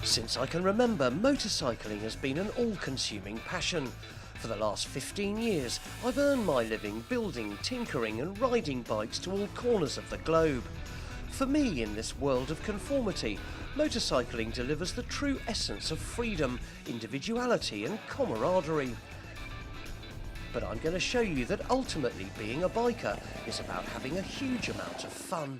Since I can remember, motorcycling has been an all-consuming passion. For the last 15 years, I've earned my living building, tinkering and riding bikes to all corners of the globe. For me, in this world of conformity, motorcycling delivers the true essence of freedom, individuality and camaraderie. But I'm going to show you that ultimately being a biker is about having a huge amount of fun.